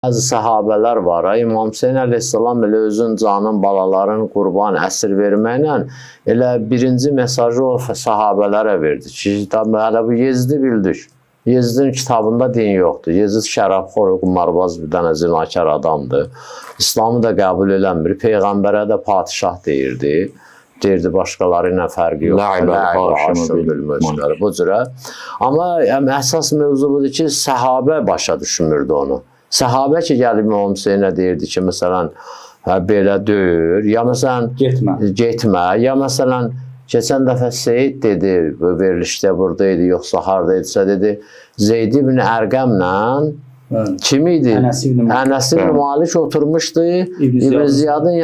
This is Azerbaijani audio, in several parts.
Bazı sahabələr var. İmam Hüseyin əleyhissalam elə özün canın, balaların qurban əsir verməklə elə birinci mesajı o sahabələrə verdi ki, hələ bu Yezidi bildik. Yezidin kitabında din yoxdur. Yezid şərabxor, qumarbaz bir dənə zinakar adamdır. İslamı da qəbul eləmir. Peyğəmbərə də padişah deyirdi. Deyirdi, başqaları ilə fərqi yoxdur. Bu cürə. Amma əsas mövzu budur ki, səhabə başa düşmürdü onu. Səhabə ki, gəlib İmam Hüseyinə deyirdi ki, məsələn, belə deyir, ya məsələn, getmə, ya məsələn, keçən dəfə Seyid dedi, bu verilişdə buradaydı, yoxsa haradaydısa dedi, Zeyd ibn Ərqəmlə kim idi? Ənəs ibn Malik oturmuşdu, İbn Ziyadın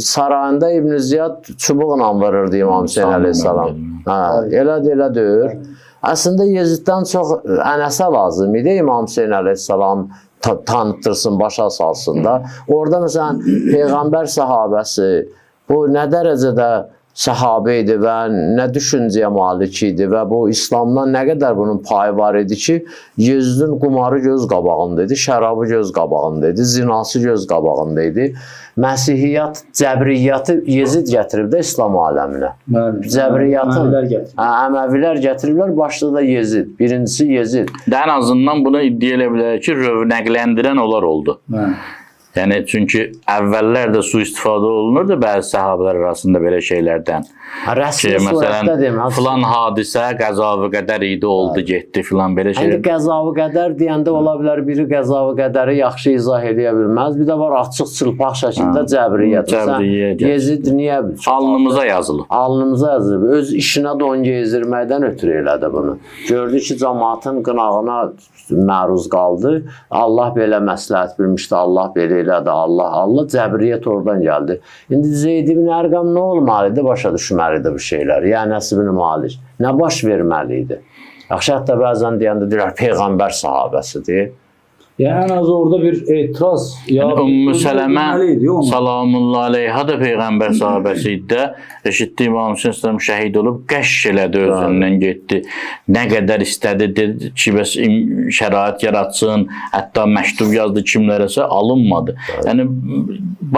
sarayında İbn Ziyad çubuqla vururdu İmam Hüseyin əleyhissalam. Elə deyir. Əslində Yeziddən çox Ənəsə lazım idi İmam Hüseyin əleyhissalam tanıtırsın, başa salsın da. Orada məsələn, Peyğəmbər sahabəsi bu nə dərəcədə səhabə idi və nə düşüncəyə malik idi və bu İslamdan nə qədər bunun payı var idi ki, Yezidin qumarı göz qabağında idi, şərabı göz qabağında idi, zinası göz qabağında idi. Məsihiyyat, cəbriyyatı Yezid gətirib də İslam aləminə. Cəbriyyatın, Əməvilər gətiriblər, başda da Yezid, birincisi Yezid. Ən azından bunu iddia elə bilər ki, rövnəqləndirən onlar oldu. Yəni, çünki əvvəllər də sui-istifadə olunurdu bəzi səhabələr arasında belə şeylərdən. Rəsmi surətdə demə. Filan hadisə qəza-və qədər idi, oldu, getdi filan belə şeylər. Qəza-və qədər deyəndə ola bilər, biri qəza-və qədəri yaxşı izah edə bilməz. Bir də var, açıq çılpaq şəkildə cəbriyyət. Yezid niyə? Alnımıza yazılıb. Alnımıza yazılıb. Öz işinə don gezdirməkdən ötürü elədi bunu. Gördü ki, cəmaatın qınağına məruz qaldı. Allah belə məsləhət bilmişdi, Allah belə elədi, Allah cəbriyyət oradan gəldi. İndi Zeyd ibn Ərqəm nə olmalıdır? Başa düşməlidir bu şeylər. Yəni Ənəs ibn Malik nə baş verməli idi? Yaxşı, hətta bəzən deyəndə deyirlər, Peyğəmbər sahabəsidir. Yəni, ən az orada bir etiraz. Ümmü Sələmə salamullah aleyha da Peyğəmbər sahabəsi idi də. Eşitdi, İmam Hüseyin şəhid olub, qəşş elədi özündən getdi. Nə qədər istədi, dedi ki, şərait yaratsın, hətta məktub yazdı kimlərəsə, alınmadı. Yəni,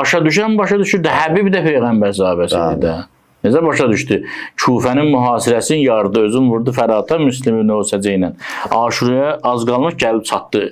başa düşürdü, Həbib də Peyğəmbər sahabəsi idi də. Necə başa düşdü? Kufənin mühasirəsini yardı, özün vurdu Fərata, Müslim ibn Osəcə ilə. Aşuraya az qalmış gəlib çatdı.